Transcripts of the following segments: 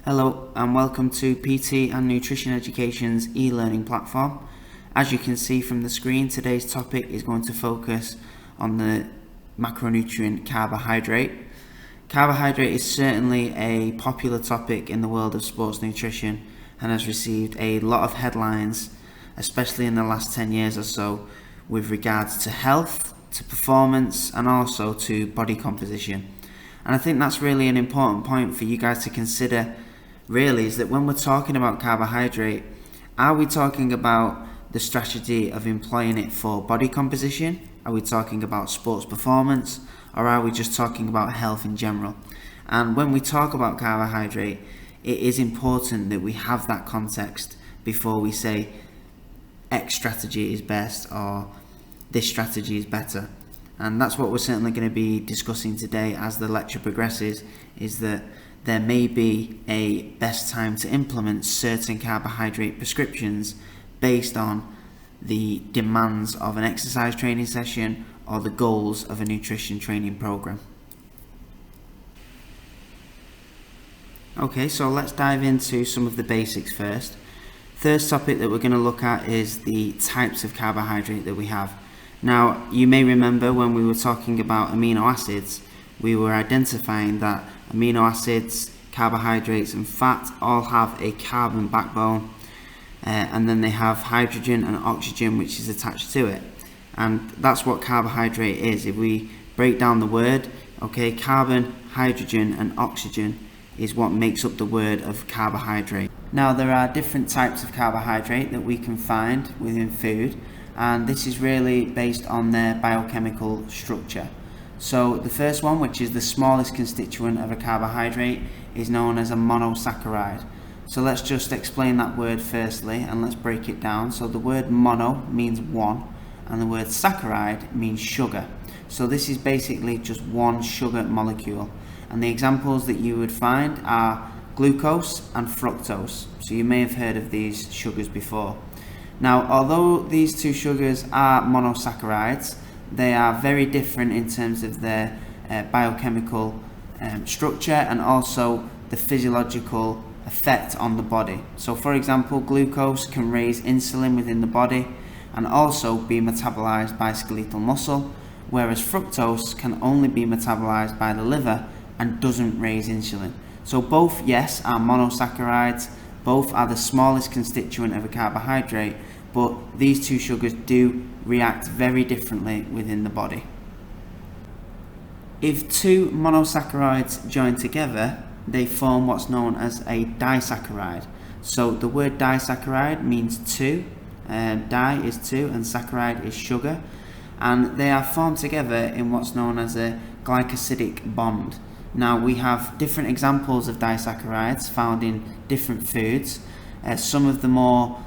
Hello and welcome to PT and Nutrition Education's e-learning platform. As you can see from the screen, today's topic is going to focus on the macronutrient carbohydrate. Carbohydrate is certainly a popular topic in the world of sports nutrition and has received a lot of headlines, especially in the last 10 years or so, with regards to health, to performance and also to body composition. And I think that's really an important point for you guys to consider, really, is that when we're talking about carbohydrate, are we talking about the strategy of employing it for body composition? Are we talking about sports performance? Or are we just talking about health in general? And when we talk about carbohydrate, it is important that we have that context before we say X strategy is best or this strategy is better. And that's what we're certainly going to be discussing today as the lecture progresses, is that there may be a best time to implement certain carbohydrate prescriptions based on the demands of an exercise training session or the goals of a nutrition training program. Okay, so let's dive into some of the basics first. First topic that we're going to look at is the types of carbohydrate that we have. Now, you may remember when we were talking about amino acids, we were identifying that amino acids, carbohydrates and fat all have a carbon backbone, and then they have hydrogen and oxygen which is attached to it. And that's what carbohydrate is. If we break down the word, okay, carbon, hydrogen and oxygen is what makes up the word of carbohydrate. Now, there are different types of carbohydrate that we can find within food, and this is really based on their biochemical structure. So the first one, which is the smallest constituent of a carbohydrate, is known as a monosaccharide. So let's just explain that word firstly and let's break it down. So the word mono means one and the word saccharide means sugar. So this is basically just one sugar molecule. And the examples that you would find are glucose and fructose. So you may have heard of these sugars before. Now, although these two sugars are monosaccharides, they are very different in terms of their biochemical structure and also the physiological effect on the body. So for example, glucose can raise insulin within the body and also be metabolized by skeletal muscle, whereas fructose can only be metabolized by the liver and doesn't raise insulin. So both, yes, are monosaccharides, both are the smallest constituent of a carbohydrate, but these two sugars do react very differently within the body. If two monosaccharides join together, they form what's known as a disaccharide. So the word disaccharide means two, di is two and saccharide is sugar, and they are formed together in what's known as a glycosidic bond. Now, we have different examples of disaccharides found in different foods. Some of the more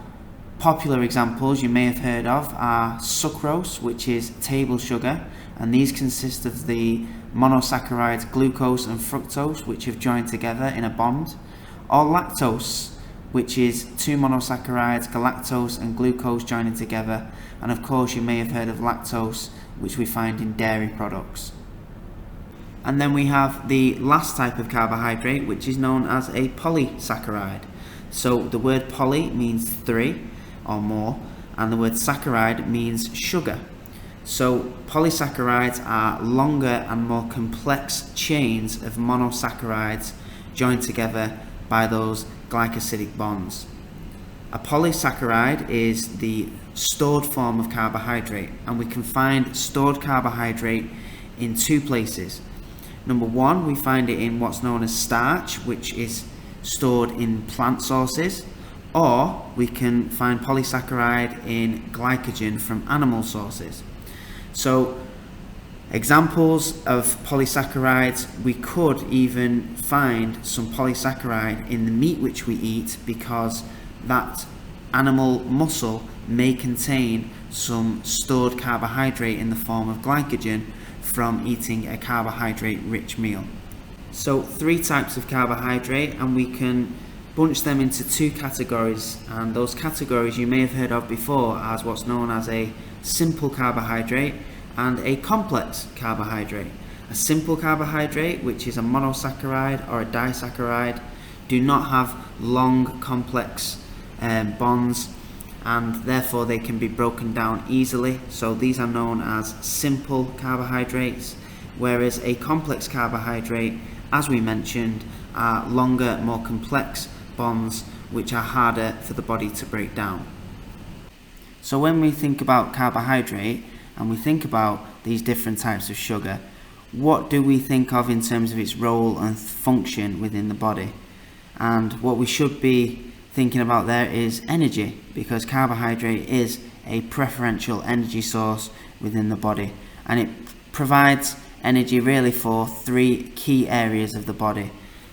popular examples you may have heard of are sucrose, which is table sugar, and these consist of the monosaccharides glucose and fructose, which have joined together in a bond, or lactose, which is two monosaccharides, galactose and glucose joining together, and of course you may have heard of lactose, which we find in dairy products. And then we have the last type of carbohydrate, which is known as a polysaccharide. So the word poly means three or more, and the word saccharide means sugar. So polysaccharides are longer and more complex chains of monosaccharides joined together by those glycosidic bonds. A polysaccharide is the stored form of carbohydrate, and we can find stored carbohydrate in two places. Number one, we find it in what's known as starch, which is stored in plant sources, or we can find polysaccharide in glycogen from animal sources. So examples of polysaccharides, we could even find some polysaccharide in the meat which we eat, because that animal muscle may contain some stored carbohydrate in the form of glycogen from eating a carbohydrate-rich meal. So three types of carbohydrate, and we can bunch them into two categories, and those categories you may have heard of before as what's known as a simple carbohydrate and a complex carbohydrate. A simple carbohydrate, which is a monosaccharide or a disaccharide, do not have long, complex bonds, and therefore they can be broken down easily. So these are known as simple carbohydrates, whereas a complex carbohydrate, as we mentioned, are longer, more complex bonds which are harder for the body to break down. So when we think about carbohydrate and we think about these different types of sugar, what do we think of in terms of its role and function within the body? And what we should be thinking about there is energy, because carbohydrate is a preferential energy source within the body, and it provides energy really for three key areas of the body.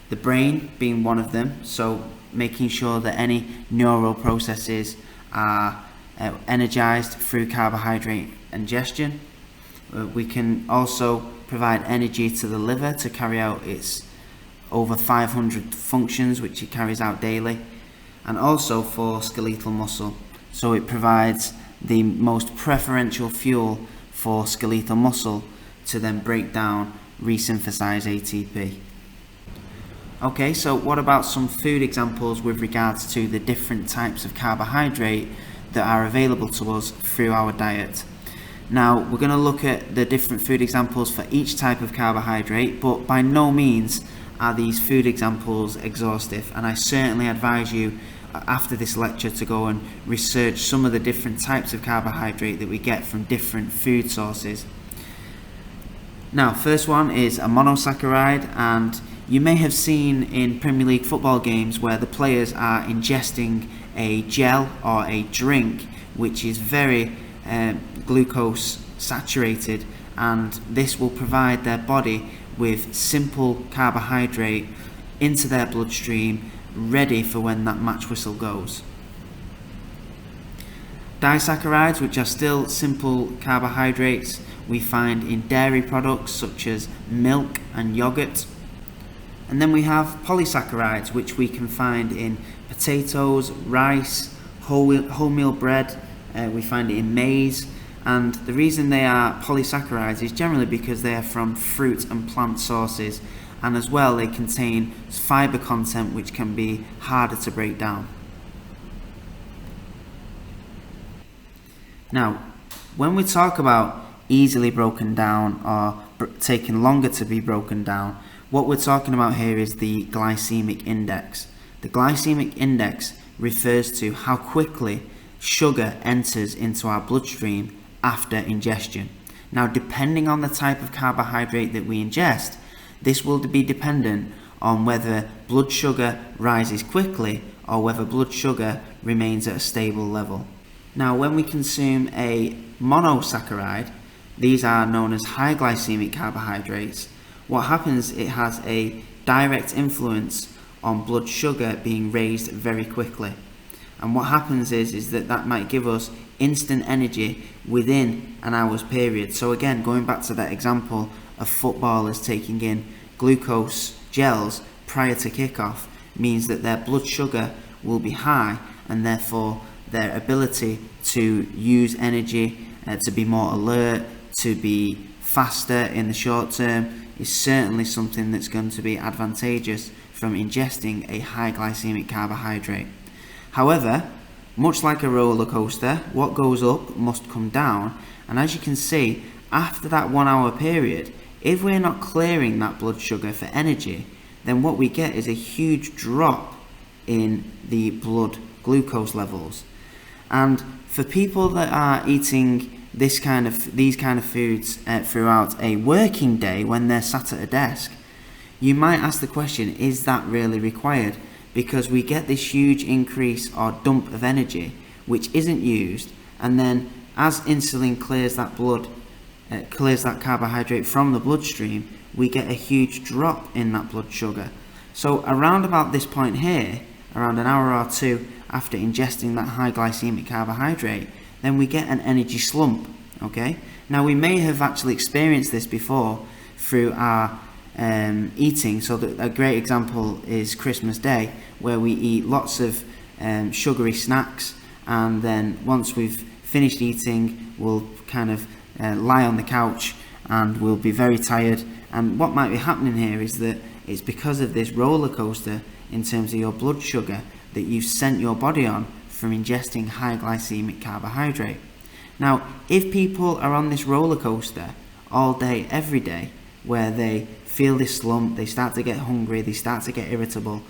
The brain being one of them, so making sure that any neural processes are energized through carbohydrate ingestion. We can also provide energy to the liver to carry out its over 500 functions which it carries out daily, and also for skeletal muscle, so it provides the most preferential fuel for skeletal muscle to then break down, resynthesize ATP. Okay, so what about some food examples with regards to the different types of carbohydrate that are available to us through our diet? Now, we're going to look at the different food examples for each type of carbohydrate, but by no means are these food examples exhaustive, and I certainly advise you after this lecture to go and research some of the different types of carbohydrate that we get from different food sources. Now, first one is a monosaccharide, and you may have seen in Premier League football games where the players are ingesting a gel or a drink which is very glucose saturated, and this will provide their body with simple carbohydrate into their bloodstream, ready for when that match whistle goes. Disaccharides, which are still simple carbohydrates, we find in dairy products such as milk and yogurt. And then we have polysaccharides, which we can find in potatoes, rice, whole meal bread, we find it in maize. And the reason they are polysaccharides is generally because they are from fruit and plant sources, and as well they contain fiber content which can be harder to break down. Now, when we talk about easily broken down or taking longer to be broken down, what we're talking about here is the glycemic index. The glycemic index refers to how quickly sugar enters into our bloodstream after ingestion. Now, depending on the type of carbohydrate that we ingest, this will be dependent on whether blood sugar rises quickly or whether blood sugar remains at a stable level. Now, when we consume a monosaccharide, these are known as high glycemic carbohydrates. What happens, it has a direct influence on blood sugar being raised very quickly. And what happens is that might give us instant energy within an hour's period. So again, going back to that example of footballers taking in glucose gels prior to kickoff, means that their blood sugar will be high, and therefore their ability to use energy, to be more alert, to be faster in the short term, is certainly something that's going to be advantageous from ingesting a high glycemic carbohydrate. However, much like a roller coaster, what goes up must come down, and as you can see, after that 1 hour period, if we're not clearing that blood sugar for energy, then what we get is a huge drop in the blood glucose levels. And for people that are eating these kind of foods throughout a working day when they're sat at a desk, you might ask the question, is that really required? Because we get this huge increase or dump of energy which isn't used, and then as insulin clears that carbohydrate from the bloodstream, we get a huge drop in that blood sugar. So around about this point here, around an hour or two after ingesting that high glycemic carbohydrate, then we get an energy slump. Okay, now we may have actually experienced this before through our eating. So a great example is Christmas Day, where we eat lots of sugary snacks, and then once we've finished eating, we'll kind of lie on the couch and we'll be very tired. And what might be happening here is that it's because of this roller coaster in terms of your blood sugar that you've sent your body on from ingesting high glycemic carbohydrate. Now, if people are on this roller coaster all day, every day, where they feel this slump, they start to get hungry, they start to get irritable,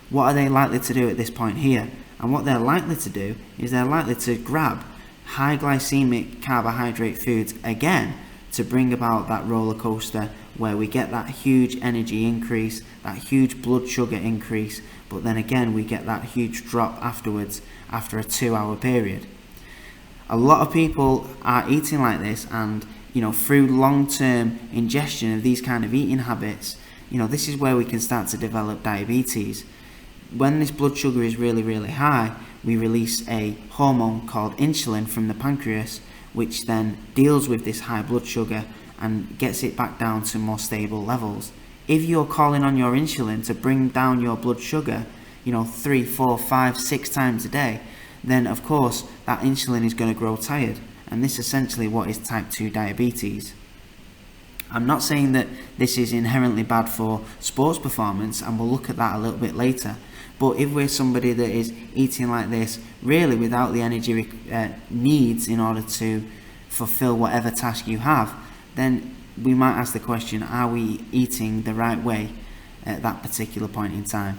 what are they likely to do at this point here? And what they're likely to do is they're likely to grab high glycemic carbohydrate foods again to bring about that roller coaster where we get that huge energy increase, that huge blood sugar increase, but then again we get that huge drop afterwards after a 2-hour period. A lot of people are eating like this, and through long-term ingestion of these kind of eating habits, this is where we can start to develop diabetes. When this blood sugar is really, really high, we release a hormone called insulin from the pancreas, which then deals with this high blood sugar and gets it back down to more stable levels. If you're calling on your insulin to bring down your blood sugar, 3, 4, 5, 6 times a day, then of course that insulin is going to grow tired, and this is essentially what is type 2 diabetes. I'm not saying that this is inherently bad for sports performance, and we'll look at that a little bit later, but if we're somebody that is eating like this really without the energy needs in order to fulfill whatever task you have, then we might ask the question, are we eating the right way at that particular point in time?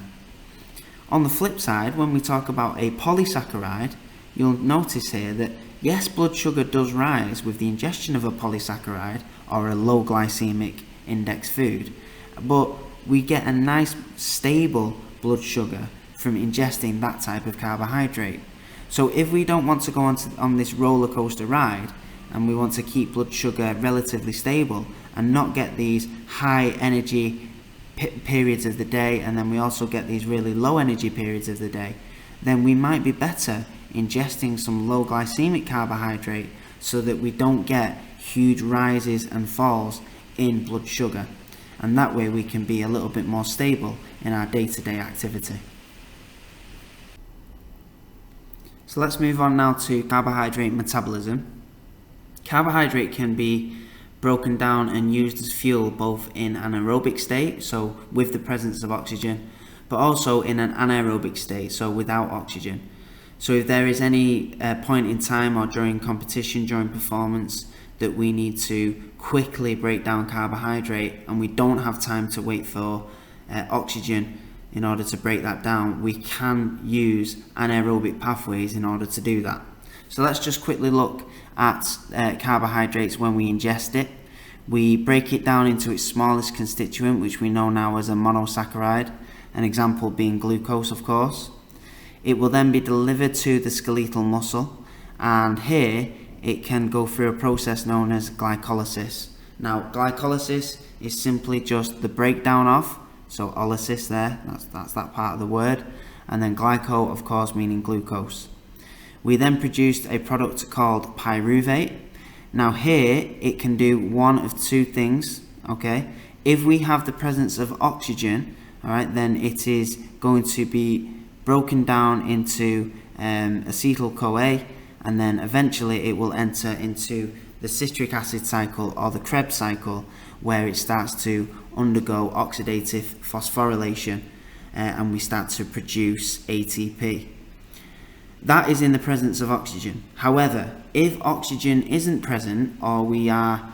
On the flip side, when we talk about a polysaccharide, you'll notice here that yes, blood sugar does rise with the ingestion of a polysaccharide or a low glycemic index food, but we get a nice stable blood sugar from ingesting that type of carbohydrate. So if we don't want to go on this roller coaster ride, and we want to keep blood sugar relatively stable and not get these high energy periods of the day, and then we also get these really low energy periods of the day, then we might be better ingesting some low glycemic carbohydrate so that we don't get huge rises and falls in blood sugar, and that way we can be a little bit more stable in our day-to-day activity. So let's move on now to carbohydrate metabolism. Carbohydrate can be broken down and used as fuel both in an aerobic state, so with the presence of oxygen, but also in an anaerobic state, so without oxygen. So if there is any point in time or during competition, during performance, that we need to quickly break down carbohydrate and we don't have time to wait for oxygen in order to break that down, we can use anaerobic pathways in order to do that. So let's just quickly look at carbohydrates when we ingest it. We break it down into its smallest constituent, which we know now as a monosaccharide, an example being glucose, of course. It will then be delivered to the skeletal muscle, and here it can go through a process known as glycolysis. Now, glycolysis is simply just the breakdown of, so olysis there, that's that part of the word, and then glyco, of course, meaning glucose. We then produced a product called pyruvate. Now here, it can do one of two things, okay? If we have the presence of oxygen, all right, then it is going to be broken down into acetyl-CoA, and then eventually it will enter into the citric acid cycle or the Krebs cycle, where it starts to undergo oxidative phosphorylation and we start to produce ATP. That is in the presence of oxygen. However, if oxygen isn't present, or we are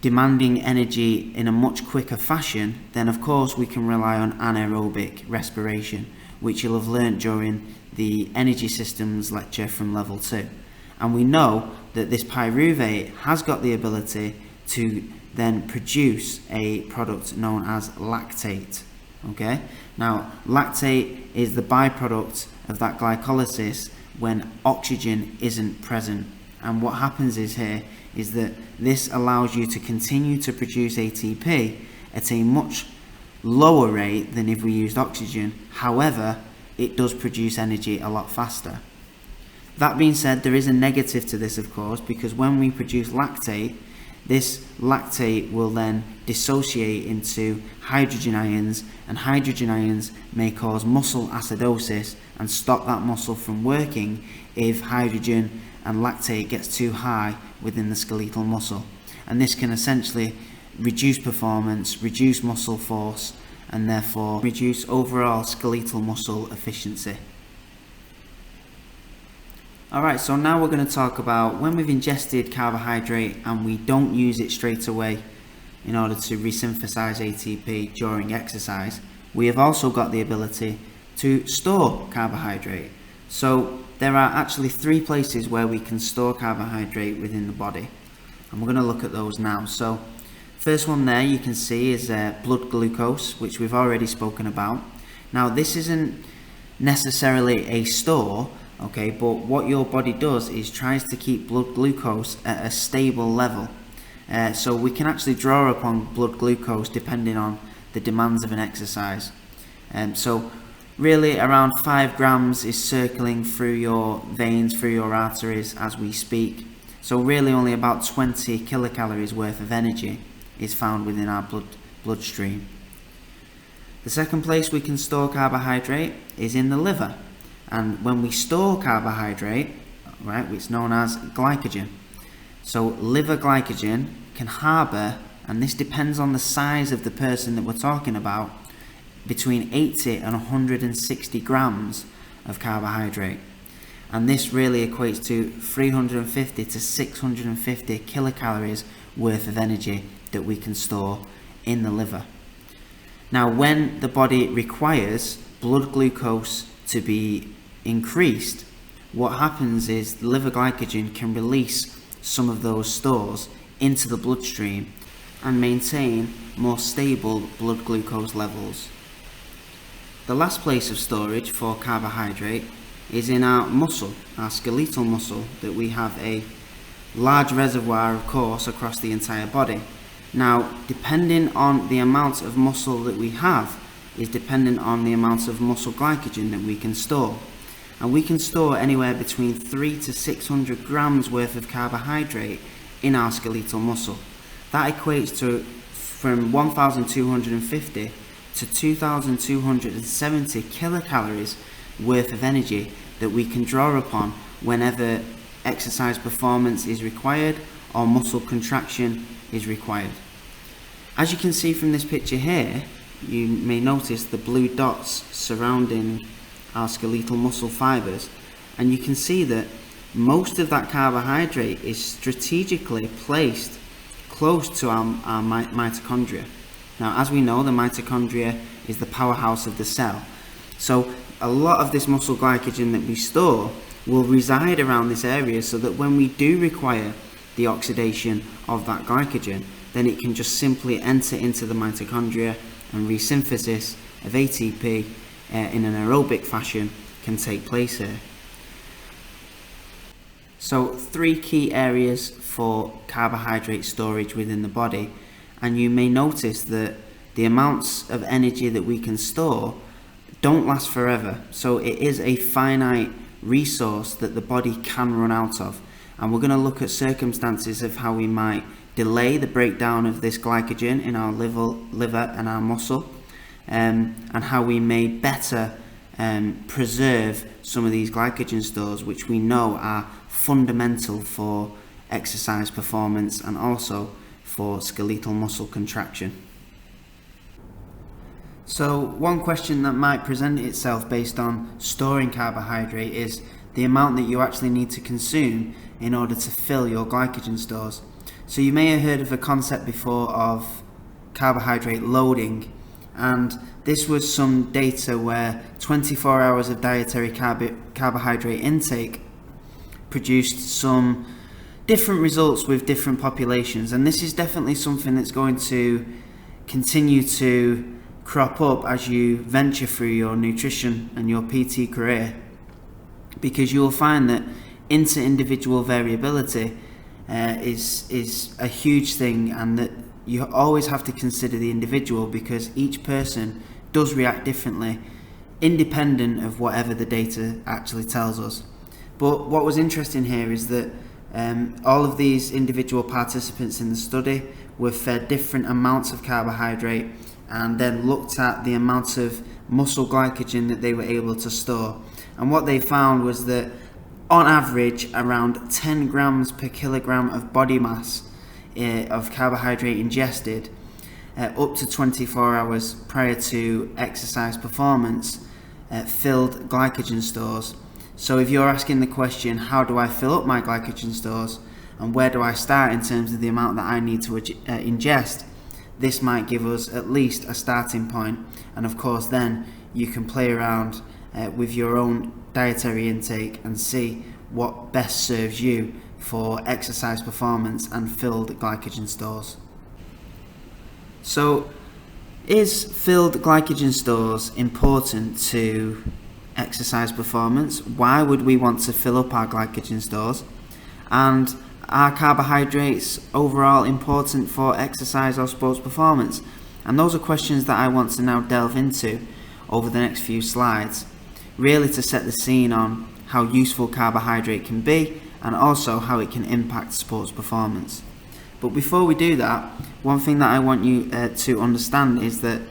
demanding energy in a much quicker fashion, then of course we can rely on anaerobic respiration, which you'll have learnt during the energy systems lecture from level 2. And we know that this pyruvate has got the ability to then produce a product known as lactate. Okay? Now, lactate is the byproduct of that glycolysis when oxygen isn't present. And what happens is that this allows you to continue to produce ATP at a much lower rate than if we used oxygen. However, it does produce energy a lot faster. That being said, there is a negative to this, of course, because when we produce lactate, this lactate will then dissociate into hydrogen ions, and hydrogen ions may cause muscle acidosis and stop that muscle from working if hydrogen and lactate gets too high within the skeletal muscle. And this can essentially reduce performance, reduce muscle force, and therefore reduce overall skeletal muscle efficiency. Alright, so now we're going to talk about when we've ingested carbohydrate and we don't use it straight away in order to resynthesize ATP during exercise, we have also got the ability to store carbohydrate. So there are actually 3 places where we can store carbohydrate within the body, and we're going to look at those now. So first one there you can see is blood glucose, which we've already spoken about. Now this isn't necessarily a store, okay, but what your body does is tries to keep blood glucose at a stable level. So we can actually draw upon blood glucose depending on the demands of an exercise. So really around 5 grams is circling through your veins, through your arteries as we speak. So really only about 20 kilocalories worth of energy is found within our bloodstream. The second place we can store carbohydrate is in the liver. And when we store carbohydrate, right, it's known as glycogen. So liver glycogen can harbour, and this depends on the size of the person that we're talking about, between 80 and 160 grams of carbohydrate. And this really equates to 350 to 650 kilocalories worth of energy that we can store in the liver. Now, when the body requires blood glucose to be increased, what happens is the liver glycogen can release some of those stores into the bloodstream and maintain more stable blood glucose levels. The last place of storage for carbohydrate is in our muscle, our skeletal muscle, that we have a large reservoir, of course, across the entire body. Now, depending on the amount of muscle that we have is dependent on the amount of muscle glycogen that we can store. And we can store anywhere between 300 to 600 grams worth of carbohydrate in our skeletal muscle. That equates to from 1,250 to 2,270 kilocalories worth of energy that we can draw upon whenever exercise performance is required or muscle contraction is required. As you can see from this picture here, you may notice the blue dots surrounding our skeletal muscle fibers, and you can see that most of that carbohydrate is strategically placed close to our mitochondria. Now, as we know, the mitochondria is the powerhouse of the cell. So a lot of this muscle glycogen that we store will reside around this area, so that when we do require the oxidation of that glycogen, then it can just simply enter into the mitochondria, and resynthesis of ATP in an aerobic fashion can take place here. So 3 key areas for carbohydrate storage within the body, and you may notice that the amounts of energy that we can store don't last forever. So it is a finite resource that the body can run out of, and we're going to look at circumstances of how we might delay the breakdown of this glycogen in our liver and our muscle, and how we may better preserve some of these glycogen stores, which we know are fundamental for exercise performance and also for skeletal muscle contraction. So one question that might present itself based on storing carbohydrate is the amount that you actually need to consume in order to fill your glycogen stores. So you may have heard of a concept before of carbohydrate loading, and this was some data where 24 hours of dietary carbohydrate intake produced some different results with different populations, and this is definitely something that's going to continue to crop up as you venture through your nutrition and your PT career, because you will find that inter-individual variability is a huge thing, and that you always have to consider the individual, because each person does react differently independent of whatever the data actually tells us. But what was interesting here is that all of these individual participants in the study were fed different amounts of carbohydrate, and then looked at the amount of muscle glycogen that they were able to store. And what they found was that on average around 10 grams per kilogram of body mass of carbohydrate ingested up to 24 hours prior to exercise performance filled glycogen stores. So if you're asking the question, how do I fill up my glycogen stores and where do I start in terms of the amount that I need to ingest, this might give us at least a starting point. And of course then you can play around with your own dietary intake and see what best serves you for exercise performance and filled glycogen stores. So, is filled glycogen stores important to exercise performance? Why would we want to fill up our glycogen stores? And are carbohydrates overall important for exercise or sports performance? And those are questions that I want to now delve into over the next few slides, really to set the scene on how useful carbohydrate can be and also how it can impact sports performance. But before we do that, one thing that I want you to understand is that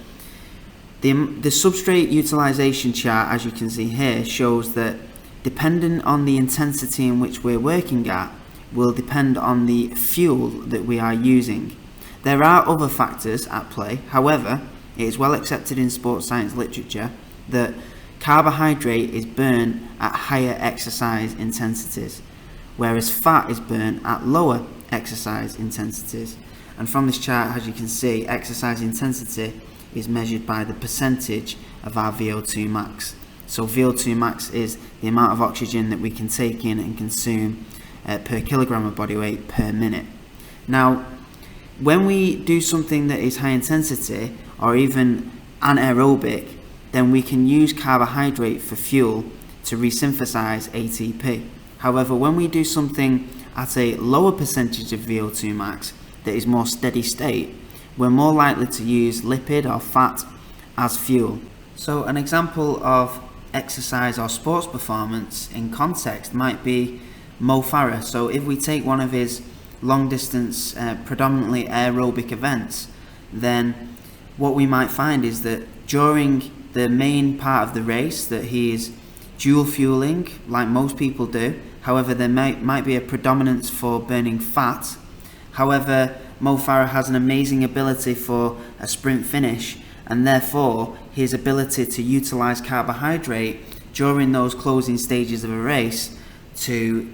the substrate utilization chart, as you can see here, shows that depending on the intensity in which we're working at will depend on the fuel that we are using. There are other factors at play. However, it is well accepted in sports science literature that carbohydrate is burned at higher exercise intensities, whereas fat is burned at lower exercise intensities. And from this chart, as you can see, exercise intensity is measured by the percentage of our VO2 max. So VO2 max is the amount of oxygen that we can take in and consume per kilogram of body weight per minute. Now, when we do something that is high intensity or even anaerobic, then we can use carbohydrate for fuel to resynthesize ATP. However, when we do something at a lower percentage of VO2 max that is more steady state, we're more likely to use lipid or fat as fuel. So an example of exercise or sports performance in context might be Mo Farah. So if we take one of his long distance predominantly aerobic events, then what we might find is that during the main part of the race that he is dual fueling like most people do. However, there might be a predominance for burning fat. However, Mo Farah has an amazing ability for a sprint finish, and therefore his ability to utilize carbohydrate during those closing stages of a race to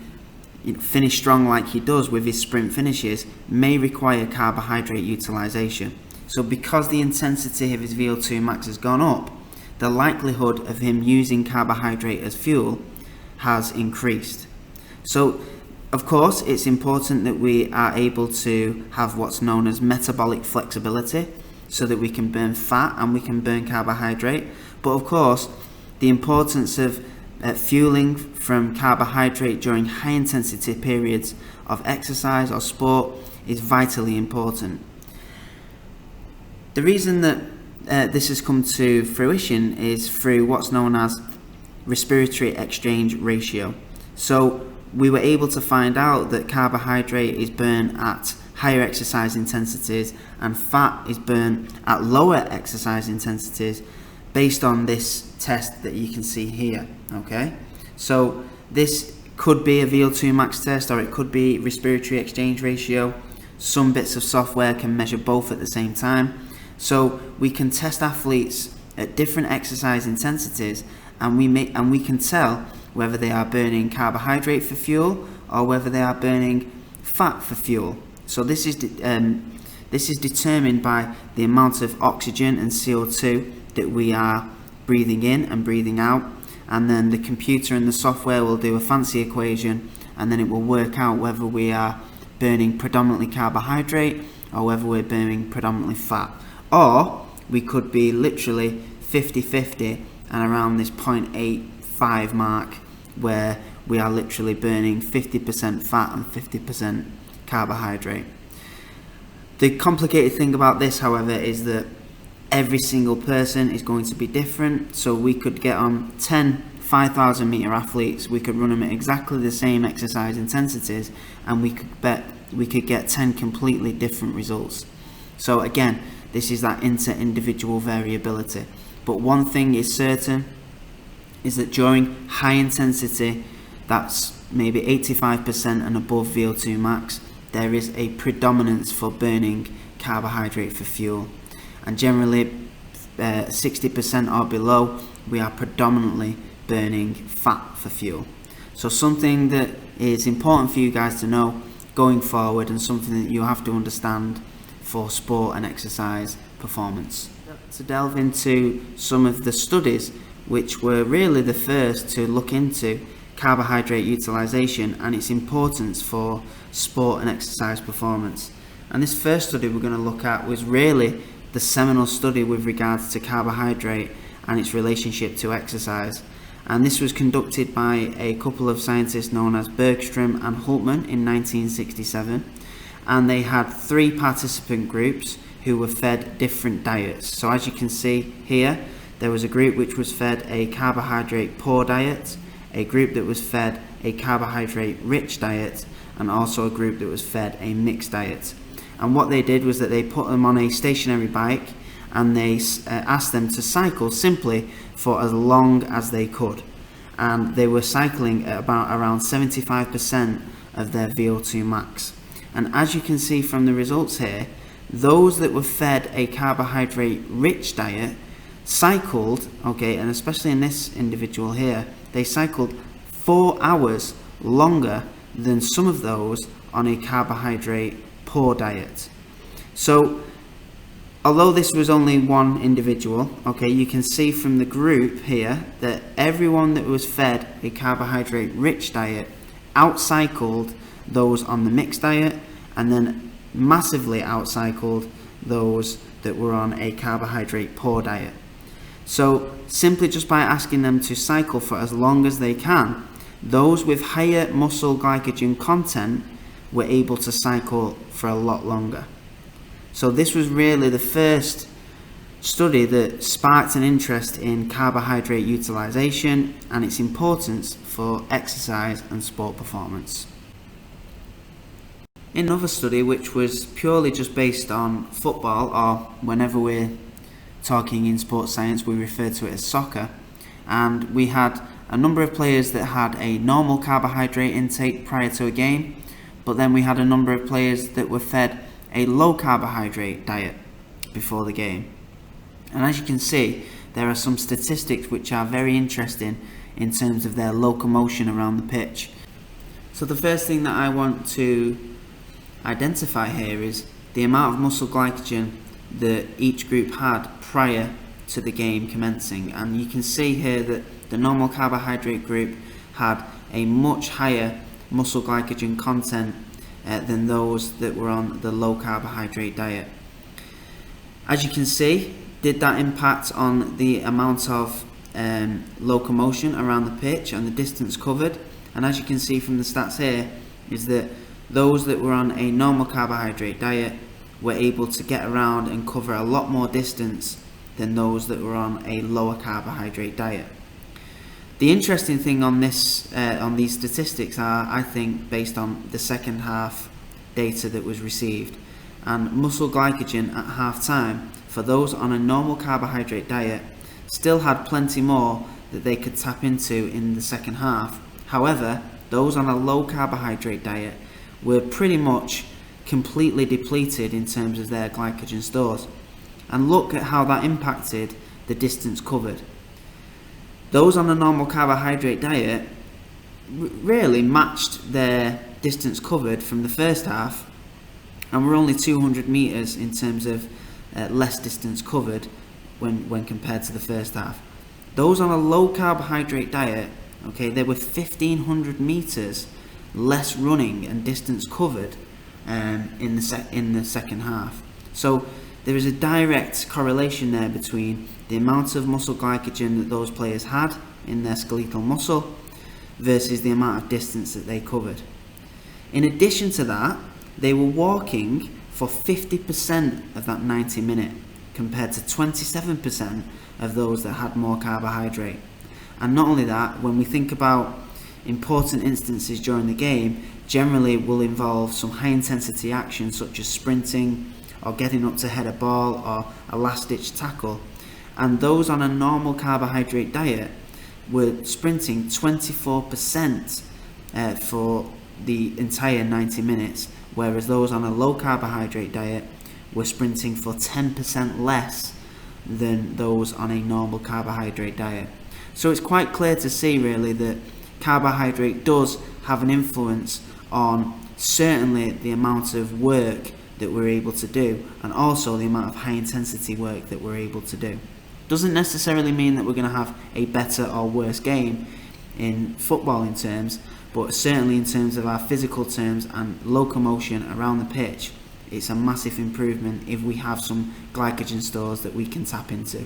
finish strong like he does with his sprint finishes may require carbohydrate utilization. So because the intensity of his VO2 max has gone up, the likelihood of him using carbohydrate as fuel has increased. So, of course, it's important that we are able to have what's known as metabolic flexibility so that we can burn fat and we can burn carbohydrate. But of course, the importance of fueling from carbohydrate during high intensity periods of exercise or sport is vitally important. The reason that this has come to fruition is through what's known as respiratory exchange ratio. So we were able to find out that carbohydrate is burned at higher exercise intensities and fat is burned at lower exercise intensities based on this test that you can see here. Okay, so this could be a VO2 max test or it could be respiratory exchange ratio. Some bits of software can measure both at the same time. So we can test athletes at different exercise intensities and we can tell whether they are burning carbohydrate for fuel or whether they are burning fat for fuel. So this is determined by the amount of oxygen and CO2 that we are breathing in and breathing out, and then the computer and the software will do a fancy equation and then it will work out whether we are burning predominantly carbohydrate or whether we're burning predominantly fat. Or we could be literally 50-50 and around this 0.85 mark where we are literally burning 50% fat and 50% carbohydrate. The complicated thing about this, however, is that every single person is going to be different. So we could get on 10 5,000 meter athletes, we could run them at exactly the same exercise intensities and we could get 10 completely different results. So again, this is that inter-individual variability. But one thing is certain, is that during high intensity, that's maybe 85% and above VO2 max, there is a predominance for burning carbohydrate for fuel. and generally 60% or below, we are predominantly burning fat for fuel. So something that is important for you guys to know going forward, and something that you have to understand for sport and exercise performance. To delve into some of the studies which were really the first to look into carbohydrate utilization and its importance for sport and exercise performance. And this first study we're going to look at was really the seminal study with regards to carbohydrate and its relationship to exercise. And this was conducted by a couple of scientists known as Bergstrom and Hultman in 1967. And they had 3 participant groups who were fed different diets. So as you can see here, there was a group which was fed a carbohydrate poor diet, a group that was fed a carbohydrate rich diet, and also a group that was fed a mixed diet. And what they did was that they put them on a stationary bike, and they asked them to cycle simply for as long as they could. And they were cycling at around 75% of their VO2 max. And as you can see from the results here, those that were fed a carbohydrate rich diet cycled, okay, and especially in this individual here, they cycled 4 hours longer than some of those on a carbohydrate poor diet. So although this was only one individual, okay, you can see from the group here that everyone that was fed a carbohydrate rich diet outcycled those on the mixed diet, and then massively outcycled those that were on a carbohydrate poor diet. So simply just by asking them to cycle for as long as they can, those with higher muscle glycogen content were able to cycle for a lot longer. So this was really the first study that sparked an interest in carbohydrate utilization and its importance for exercise and sport performance. In another study, which was purely just based on football, or whenever we're talking in sports science we refer to it as soccer, and we had a number of players that had a normal carbohydrate intake prior to a game, but then we had a number of players that were fed a low carbohydrate diet before the game. And as you can see, there are some statistics which are very interesting in terms of their locomotion around the pitch. So the first thing that I want to identify here is the amount of muscle glycogen that each group had prior to the game commencing. And you can see here that the normal carbohydrate group had a much higher muscle glycogen content than those that were on the low carbohydrate diet. As you can see, did that impact on the amount of locomotion around the pitch and the distance covered? And as you can see from the stats here, is that those that were on a normal carbohydrate diet were able to get around and cover a lot more distance than those that were on a lower carbohydrate diet. The interesting thing on this, on these statistics are, I think, based on the second half data that was received. And muscle glycogen at half time for those on a normal carbohydrate diet still had plenty more that they could tap into in the second half. However, those on a low carbohydrate diet were pretty much completely depleted in terms of their glycogen stores. And look at how that impacted the distance covered. Those on a normal carbohydrate diet really matched their distance covered from the first half, and were only 200 meters in terms of less distance covered when compared to the first half. Those on a low carbohydrate diet, okay, they were 1500 meters less running and distance covered in the second half. So there is a direct correlation there between the amount of muscle glycogen that those players had in their skeletal muscle versus the amount of distance that they covered. In addition to that, they were walking for 50% of that 90 minute compared to 27% of those that had more carbohydrate. And not only that, when we think about important instances during the game, generally will involve some high intensity action such as sprinting or getting up to head a ball or a last ditch tackle. And those on a normal carbohydrate diet were sprinting 24% for the entire 90 minutes, whereas those on a low carbohydrate diet were sprinting for 10% less than those on a normal carbohydrate diet. So it's quite clear to see really that carbohydrate does have an influence on certainly the amount of work that we're able to do, and also the amount of high intensity work that we're able to do. Doesn't necessarily mean that we're going to have a better or worse game in footballing terms, but certainly in terms of our physical terms and locomotion around the pitch, it's a massive improvement if we have some glycogen stores that we can tap into.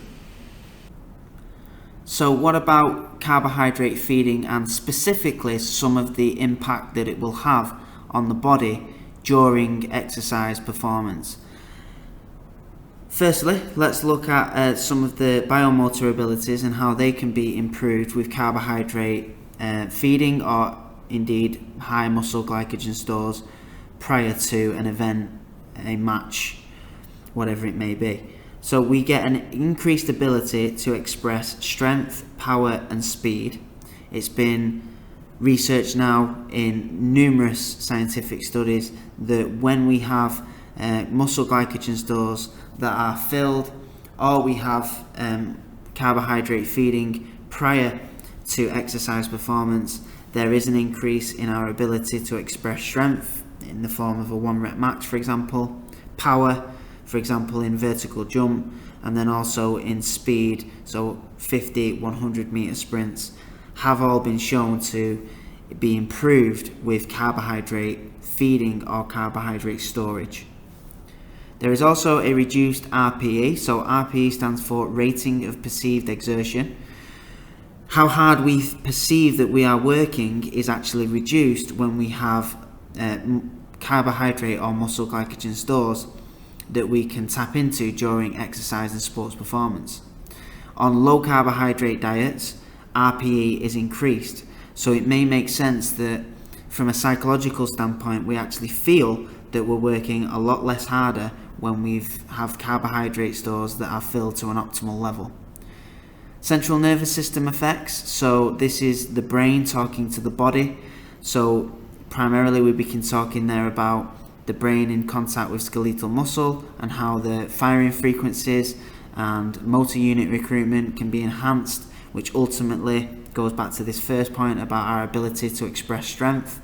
So what about carbohydrate feeding, and specifically some of the impact that it will have on the body during exercise performance? Firstly, let's look at some of the biomotor abilities and how they can be improved with carbohydrate feeding, or indeed high muscle glycogen stores prior to an event, a match, whatever it may be. So we get an increased ability to express strength, power and speed. It's been researched now in numerous scientific studies that when we have muscle glycogen stores that are filled, or we have carbohydrate feeding prior to exercise performance, there is an increase in our ability to express strength in the form of a 1 rep max, for example, power, for example, in vertical jump, and then also in speed, so 50, 100 meter sprints have all been shown to be improved with carbohydrate feeding or carbohydrate storage. There is also a reduced RPE, so RPE stands for rating of perceived exertion. How hard we perceive that we are working is actually reduced when we have carbohydrate or muscle glycogen stores that we can tap into during exercise and sports performance. On low carbohydrate diets, RPE is increased, so it may make sense that from a psychological standpoint we actually feel that we're working a lot less harder when we have carbohydrate stores that are filled to an optimal level. Central nervous system effects, so this is the brain talking to the body. So primarily we'll be talking there about the brain in contact with skeletal muscle and how the firing frequencies and motor unit recruitment can be enhanced, which ultimately goes back to this first point about our ability to express strength.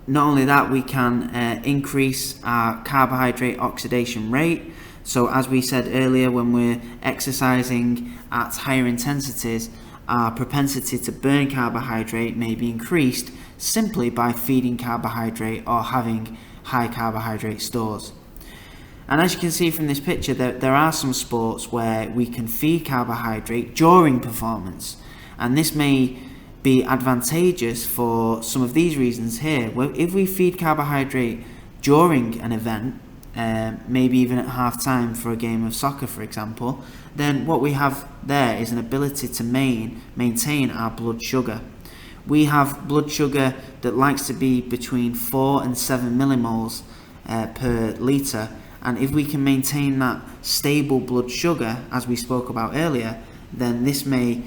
Not only that, we can increase our carbohydrate oxidation rate. So as we said earlier, when we're exercising at higher intensities, our propensity to burn carbohydrate may be increased simply by feeding carbohydrate or having high carbohydrate stores. And as you can see from this picture, there are some sports where we can feed carbohydrate during performance, and this may be advantageous for some of these reasons here. Well, if we feed carbohydrate during an event, maybe even at half time for a game of soccer, for example, then what we have there is an ability to maintain our blood sugar. We have blood sugar that likes to be between 4 and 7 millimoles per litre, and if we can maintain that stable blood sugar, as we spoke about earlier, then this may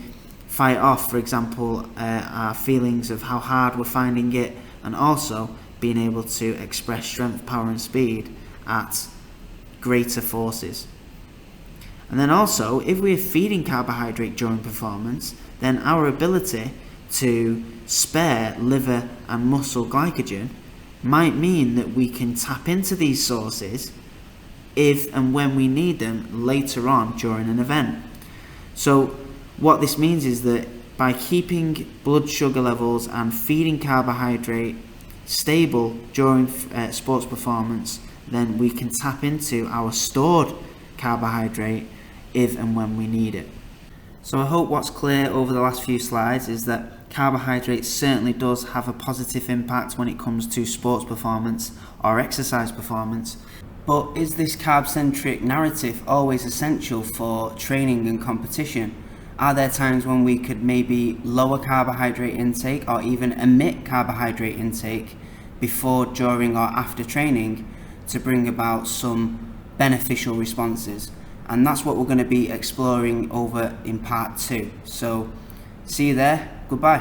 fight off, for example, our feelings of how hard we're finding it, and also being able to express strength, power and speed at greater forces. And then also, if we're feeding carbohydrate during performance, then our ability to spare liver and muscle glycogen might mean that we can tap into these sources if and when we need them later on during an event. So what this means is that by keeping blood sugar levels and feeding carbohydrate stable during sports performance, then we can tap into our stored carbohydrate if and when we need it. So I hope what's clear over the last few slides is that carbohydrate certainly does have a positive impact when it comes to sports performance or exercise performance. But is this carb-centric narrative always essential for training and competition? Are there times when we could maybe lower carbohydrate intake or even omit carbohydrate intake before, during or after training to bring about some beneficial responses? And that's what we're going to be exploring over in part 2. So see you there. Goodbye.